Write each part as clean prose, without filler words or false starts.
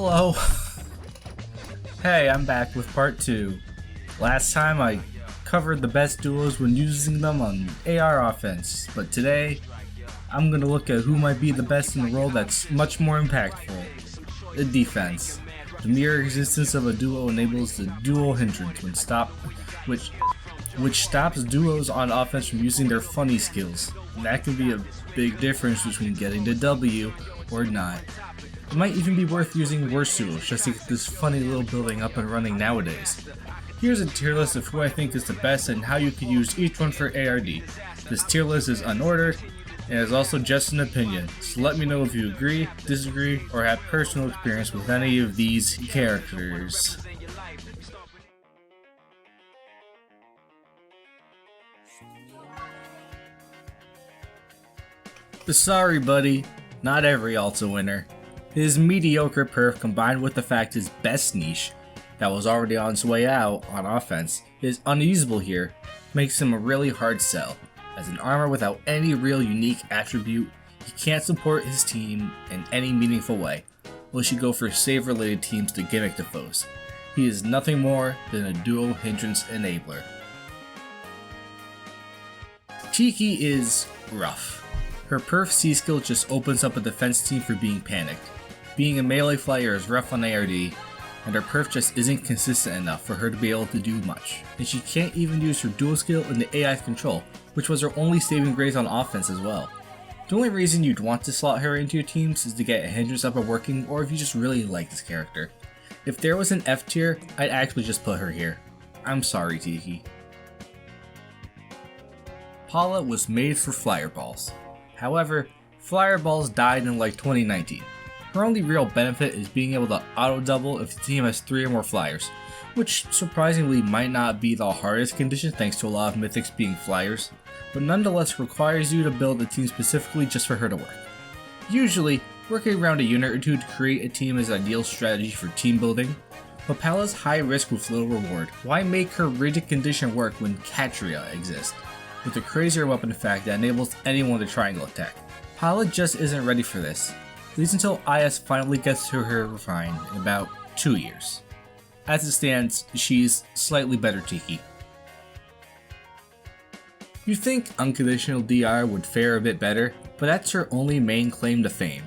Hello. Hey, I'm back with part 2. Last time I covered the best duos when using them on AR offense, but today I'm gonna look at who might be the best in the world that's much more impactful. The defense. The mere existence of a duo enables the duo hindrance which stops duos on offense from using their funny skills. And that can be a big difference between getting the W or not. It might even be worth using worse duos just to get this funny little building up and running nowadays. Here's a tier list of who I think is the best and how you could use each one for ARD. This tier list is unordered and is also just an opinion, so let me know if you agree, disagree, or have personal experience with any of these characters. But sorry buddy, not every alt's a winner. His mediocre perf combined with the fact his best niche, that was already on its way out on offense, is unusable here, makes him a really hard sell. As an armor without any real unique attribute, he can't support his team in any meaningful way, unless you go for save related teams to gimmick the foes. He is nothing more than a duo hindrance enabler. Tiki is rough. Her perf C skill just opens up a defense team for being panicked. Being a melee flyer is rough on ARD, and her perf just isn't consistent enough for her to be able to do much, and she can't even use her dual skill in the AI control, which was her only saving grace on offense as well. The only reason you'd want to slot her into your teams is to get a hindrance up and working, or if you just really like this character. If there was an F tier, I'd actually just put her here. I'm sorry Tiki. Paula was made for flyer balls. However, flyer balls died in like 2019. Her only real benefit is being able to auto double if the team has 3 or more flyers, which surprisingly might not be the hardest condition thanks to a lot of mythics being flyers, but nonetheless requires you to build a team specifically just for her to work. Usually, working around a unit or two to create a team is an ideal strategy for team building, but Palla's high risk with low reward. Why make her rigid condition work when Katria exists, with a crazier weapon effect that enables anyone to triangle attack? Palla just isn't ready for this, at least until IS finally gets to her refine in about 2 years. As it stands, she's slightly better Tiki. You'd think unconditional DR would fare a bit better, but that's her only main claim to fame.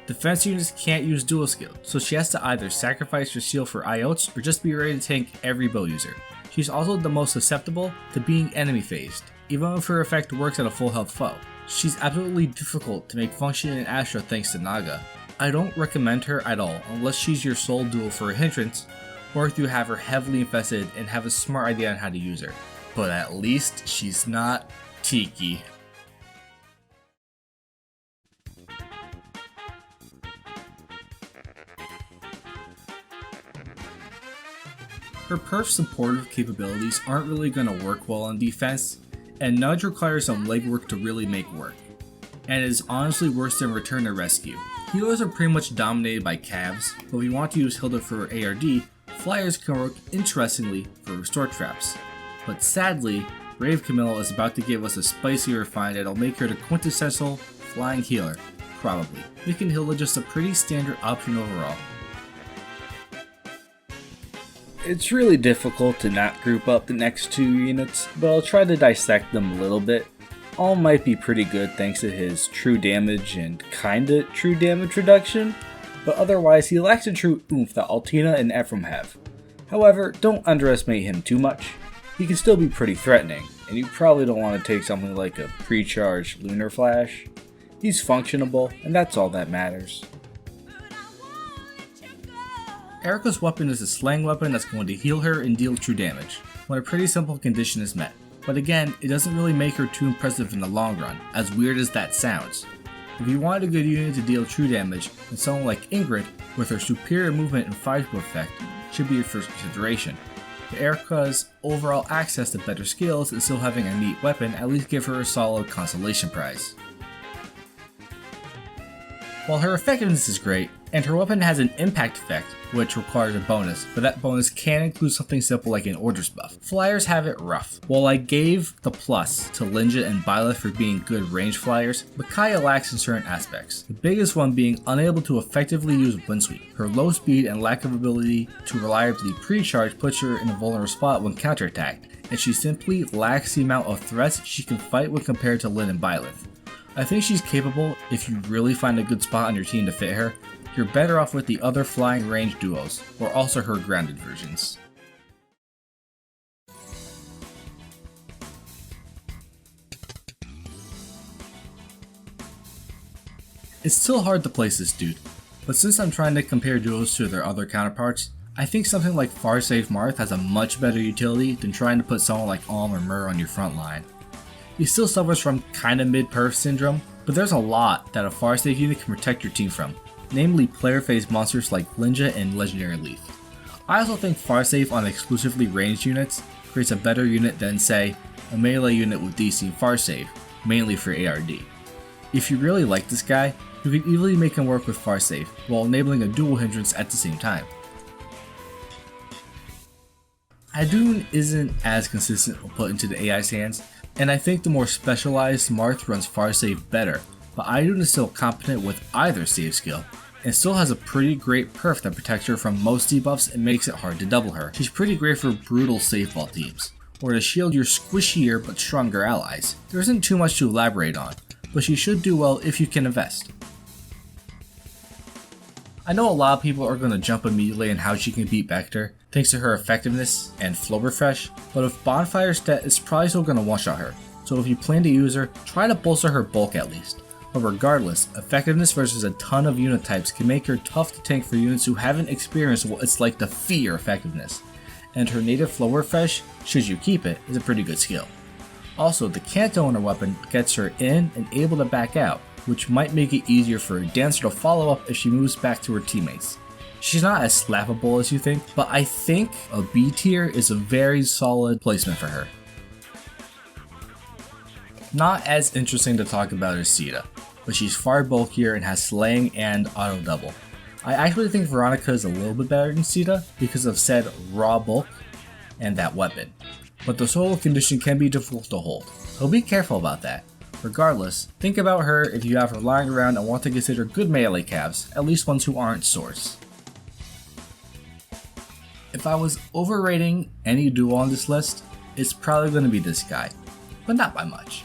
Defense units can't use dual skill, so she has to either sacrifice her seal for IOTs or just be ready to tank every bow user. She's also the most susceptible to being enemy phased, even if her effect works at a full health foe. She's absolutely difficult to make function in Astra thanks to Naga. I don't recommend her at all unless she's your sole duel for a hindrance, or if you have her heavily infested and have a smart idea on how to use her. But at least she's not Tiki. Her perf supportive capabilities aren't really going to work well on defense, and Nudge requires some legwork to really make work, and is honestly worse than Return to Rescue. Healers are pretty much dominated by Cavs, but if you want to use Hilda for ARD, Flyers can work interestingly for restore traps. But sadly, Brave Camilla is about to give us a spicy refine that'll make her the quintessential flying healer, probably, making Hilda just a pretty standard option overall. It's really difficult to not group up the next 2 units, but I'll try to dissect them a little bit. All might be pretty good thanks to his true damage and kinda true damage reduction, but otherwise he lacks the true oomph that Altina and Ephraim have. However, don't underestimate him too much. He can still be pretty threatening, and you probably don't want to take something like a pre-charged Lunar Flash. He's functionable, and that's all that matters. Erica's weapon is a slang weapon that's going to heal her and deal true damage, when a pretty simple condition is met. But again, it doesn't really make her too impressive in the long run, as weird as that sounds. If you want a good unit to deal true damage, then someone like Ingrid, with her superior movement and fight effect, should be your first consideration. But Erica's overall access to better skills and still having a neat weapon at least give her a solid consolation prize. While her effectiveness is great, and her weapon has an impact effect, which requires a bonus, but that bonus can include something simple like an orders buff, flyers have it rough. While I gave the plus to Linja and Byleth for being good range flyers, Micaiah lacks in certain aspects, the biggest one being unable to effectively use wind sweep. Her low speed and lack of ability to reliably pre-charge puts her in a vulnerable spot when counterattacked, and she simply lacks the amount of threats she can fight when compared to Lyn and Byleth. I think she's capable if you really find a good spot on your team to fit her. You're better off with the other flying range duos, or also her grounded versions. It's still hard to place this dude, but since I'm trying to compare duos to their other counterparts, I think something like Farsafe Marth has a much better utility than trying to put someone like Alm or Mur on your front line. He still suffers from kinda mid-perf syndrome, but there's a lot that a Farsafe unit can protect your team from, namely player phase monsters like Linja and Legendary Leaf. I also think Farsafe on exclusively ranged units creates a better unit than, say, a melee unit with DC and Farsafe, mainly for ARD. If you really like this guy, you can easily make him work with Farsafe while enabling a dual hindrance at the same time. Adun isn't as consistent when put into the AI's hands, and I think the more specialized Marth runs Farsafe better, but Idun is still competent with either save skill, and still has a pretty great perf that protects her from most debuffs and makes it hard to double her. She's pretty great for brutal save ball teams, or to shield your squishier but stronger allies. There isn't too much to elaborate on, but she should do well if you can invest. I know a lot of people are going to jump immediately on how she can beat Vector, thanks to her effectiveness and flow refresh, but if Bonfire stat is probably still going to one-shot her, so if you plan to use her, try to bolster her bulk at least. But regardless, effectiveness versus a ton of unit types can make her tough to tank for units who haven't experienced what it's like to fear effectiveness, and her native flow refresh, should you keep it, is a pretty good skill. Also, the Canto in her weapon gets her in and able to back out, which might make it easier for a Dancer to follow up if she moves back to her teammates. She's not as slappable as you think, but I think a B tier is a very solid placement for her. Not as interesting to talk about as Sita, but she's far bulkier and has slaying and auto double. I actually think Veronica is a little bit better than Sita because of said raw bulk and that weapon, but the solo condition can be difficult to hold, so be careful about that. Regardless, think about her if you have her lying around and want to consider good melee calves, at least ones who aren't swords. If I was overrating any duo on this list, it's probably going to be this guy, but not by much.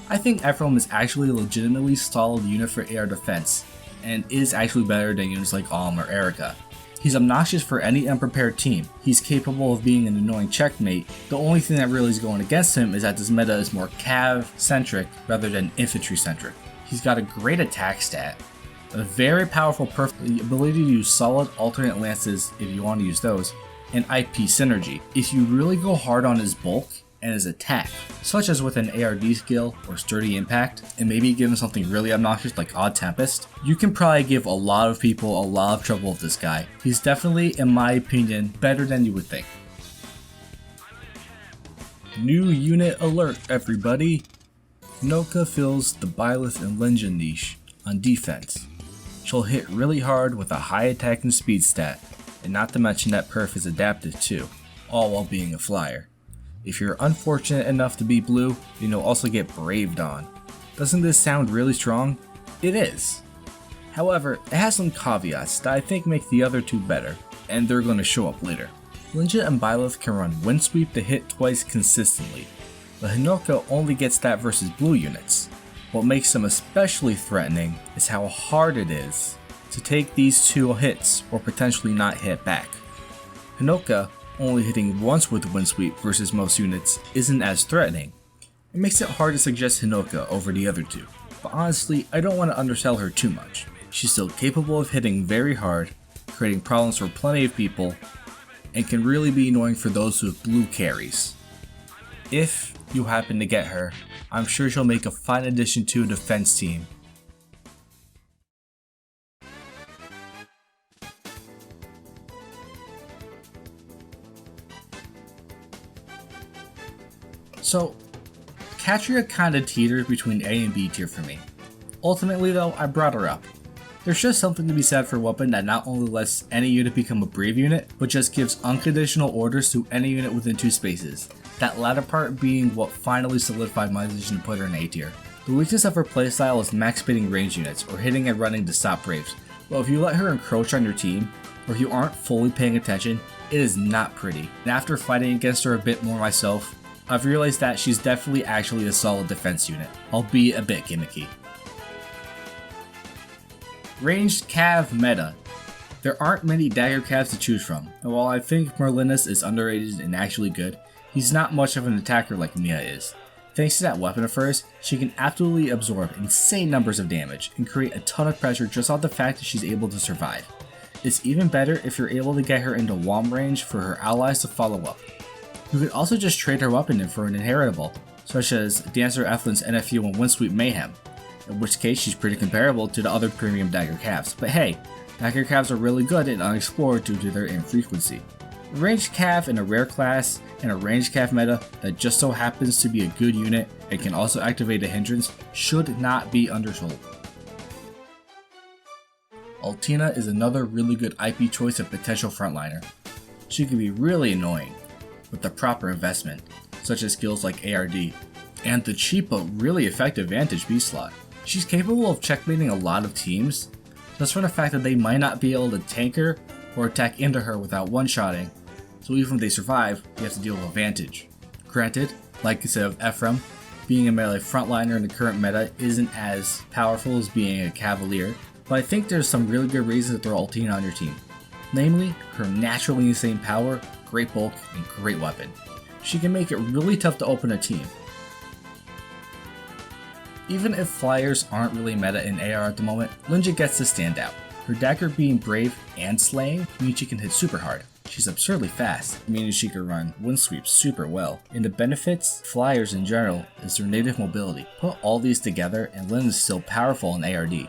I think Ephraim is actually a legitimately solid unit for air defense, and is actually better than units like Alm or Erica. He's obnoxious for any unprepared team. He's capable of being an annoying checkmate. The only thing that really is going against him is that this meta is more cav-centric rather than infantry-centric. He's got a great attack stat, a very powerful perf, the ability to use solid alternate lances if you want to use those, and IP synergy. If you really go hard on his bulk and his attack, such as with an ARD skill or sturdy impact, and maybe give him something really obnoxious like Odd Tempest, you can probably give a lot of people a lot of trouble with this guy. He's definitely, in my opinion, better than you would think. New unit alert, everybody! Hinoka fills the Byleth and Linja niche on defense. She'll hit really hard with a high attack and speed stat, and not to mention that perf is adaptive too, all while being a flyer. If you're unfortunate enough to be blue, then you'll also get braved on. Doesn't this sound really strong? It is. However, it has some caveats that I think make the other two better, and they're going to show up later. Linja and Byleth can run wind sweep to hit twice consistently, but Hinoka only gets that versus blue units. What makes them especially threatening is how hard it is to take these two hits or potentially not hit back. Hinoka only hitting once with wind sweep versus most units isn't as threatening. It makes it hard to suggest Hinoka over the other two, but honestly I don't want to undersell her too much. She's still capable of hitting very hard, creating problems for plenty of people, and can really be annoying for those with blue carries. If you happen to get her, I'm sure she'll make a fine addition to a defense team. So, Katria kinda teeters between A and B tier for me. Ultimately though, I brought her up. There's just something to be said for a weapon that not only lets any unit become a brave unit, but just gives unconditional orders to any unit within 2 spaces. That latter part being what finally solidified my decision to put her in A tier. The weakness of her playstyle is max baiting range units, or hitting and running to stop braves. Well, if you let her encroach on your team, or if you aren't fully paying attention, it is not pretty. And after fighting against her a bit more myself, I've realized that she's definitely actually a solid defense unit, albeit a bit gimmicky. Ranged Cav meta. There aren't many dagger Cavs to choose from, and while I think Merlinus is underrated and actually good, he's not much of an attacker like Mia is. Thanks to that weapon of hers, she can absolutely absorb insane numbers of damage and create a ton of pressure just off the fact that she's able to survive. It's even better if you're able to get her into womb range for her allies to follow up. You could also just trade her weapon in for an inheritable, such as Dancer Eflin's NFU and Windsweep Mayhem, in which case she's pretty comparable to the other premium dagger Cavs. But hey, dagger Cavs are really good and unexplored due to their infrequency. A ranged Cav in a rare class and a ranged Cav meta that just so happens to be a good unit and can also activate a hindrance should not be undersold. Altina is another really good IP choice of potential frontliner. She can be really annoying with the proper investment, such as skills like ARD, and the cheap but really effective Vantage B slot. She's capable of checkmating a lot of teams, just from the fact that they might not be able to tank her or attack into her without one-shotting, so even if they survive, you have to deal with Vantage. Granted, like I said of Ephraim, being a melee frontliner in the current meta isn't as powerful as being a Cavalier, but I think there's some really good reasons to throw Altina on your team. Namely, her naturally insane power, great bulk, and great weapon. She can make it really tough to open a team. Even if flyers aren't really meta in AR at the moment, Linja gets to stand out. Her dagger being brave and slaying means she can hit super hard. She's absurdly fast, meaning she can run windsweep super well. And the benefits, flyers in general, is their native mobility. Put all these together and Lin is still powerful in ARD.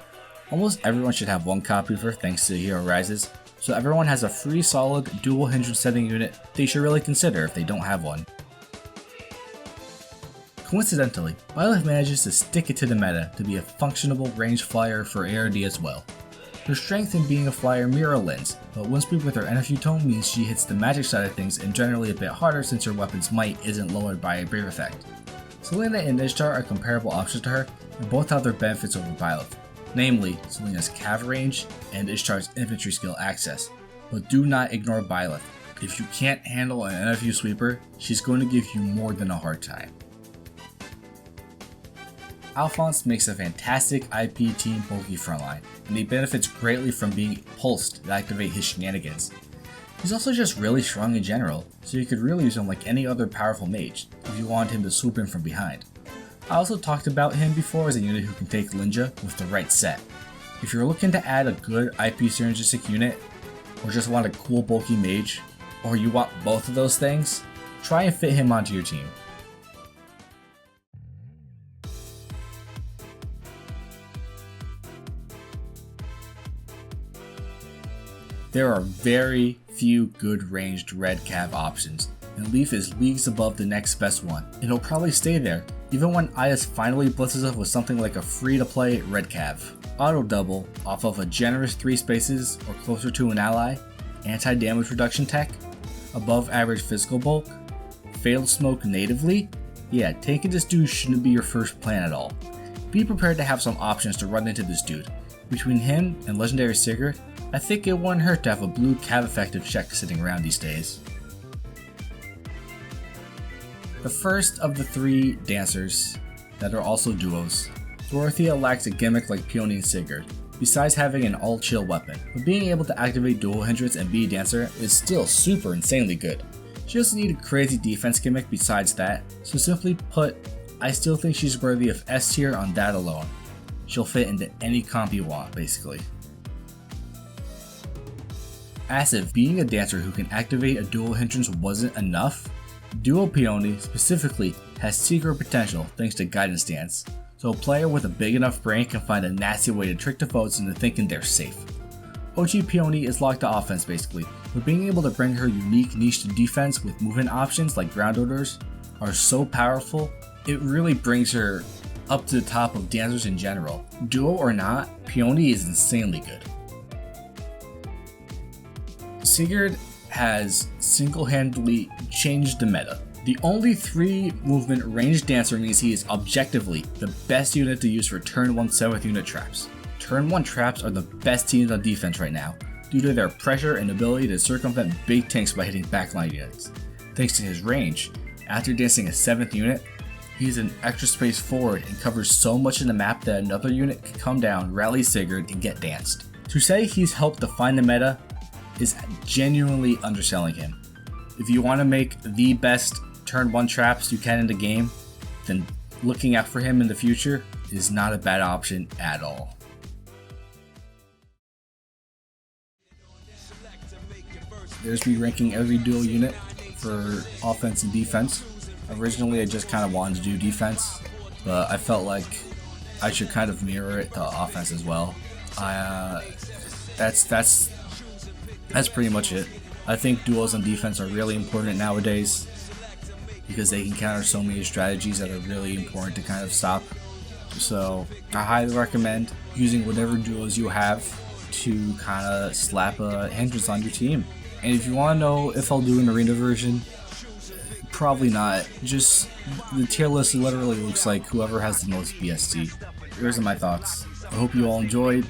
Almost everyone should have one copy of her thanks to Hero Rises, so everyone has a free solid dual hindrance setting unit they should really consider if they don't have one. Coincidentally, Byleth manages to stick it to the meta to be a functionable ranged flyer for ARD as well. Her strength in being a flyer mirror Lin's, but windsweep with her NFU tome means she hits the magic side of things and generally a bit harder since her weapon's might isn't lowered by a brave effect. Selena and Ishtar are comparable options to her, and both have their benefits over Byleth, namely Selena's Cav range and Ishtar's infantry skill access. But do not ignore Byleth. If you can't handle an NFU sweeper, she's going to give you more than a hard time. Alphonse makes a fantastic IP team bulky frontline, and he benefits greatly from being pulsed to activate his shenanigans. He's also just really strong in general, so you could really use him like any other powerful mage, if you want him to swoop in from behind. I also talked about him before as a unit who can take Linja with the right set. If you're looking to add a good IP synergistic unit, or just want a cool bulky mage, or you want both of those things, try and fit him onto your team. There are very few good ranged red Cav options, and Leaf is leagues above the next best one, and he'll probably stay there, even when IS finally blitzes us with something like a free-to-play red Cav. Auto double off of a generous 3 spaces or closer to an ally, anti-damage reduction tech, above average physical bulk, failed smoke natively. Yeah, tanking this dude shouldn't be your first plan at all. Be prepared to have some options to run into this dude. Between him and Legendary Sigurd, I think it wouldn't hurt to have a blue Cav effective check sitting around these days. The first of the 3 dancers that are also duos, Dorothea lacks a gimmick like Peony and Sigurd, besides having an all-chill weapon, but being able to activate dual hindrance and be a dancer is still super insanely good. She doesn't need a crazy defense gimmick besides that, so simply put, I still think she's worthy of S tier on that alone. She'll fit into any comp you want, basically. As if being a dancer who can activate a dual hindrance wasn't enough, Duo Peony specifically has secret potential thanks to Guidance Stance, so a player with a big enough brain can find a nasty way to trick the foes into thinking they're safe. OG Peony is locked to offense basically, but being able to bring her unique niche to defense with movement options like ground orders are so powerful, it really brings her up to the top of dancers in general. Duo or not, Peony is insanely good. Sigurd has single-handedly changed the meta. The only 3 movement ranged dancer means he is objectively the best unit to use for turn 1 7th unit traps. Turn 1 traps are the best teams on defense right now, due to their pressure and ability to circumvent big tanks by hitting backline units. Thanks to his range, after dancing a 7th unit, he's an extra space forward and covers so much in the map that another unit can come down, rally Sigurd, and get danced. To say he's helped define the meta is genuinely underselling him. If you want to make the best turn 1 traps you can in the game, then looking out for him in the future is not a bad option at all. There's me ranking every duo unit for offense and defense. Originally I just kind of wanted to do defense, but I felt like I should kind of mirror it to offense as well. That's pretty much it. I think duos on defense are really important nowadays because they can counter so many strategies that are really important to kind of stop. So I highly recommend using whatever duos you have to kind of slap a hindrance on your team. And if you want to know if I'll do an arena version, probably not. Just the tier list literally looks like whoever has the most BST. Here's my thoughts. I hope you all enjoyed,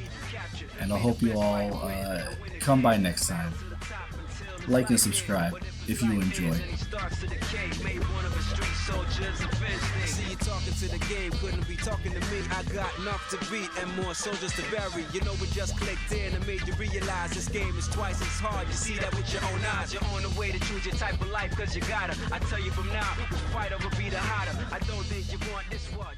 and I hope you all come by next time. Like and subscribe if you enjoy. See you talking to the game, couldn't be talking to me. I got enough to beat and more soldiers to bury. You know we just clicked in and made you realize this game is twice as hard. You see that with your own eyes. You're on the way to choose your type of life, cause you gotta. I tell you from now, which fight over be the hotter. I don't think you want this one.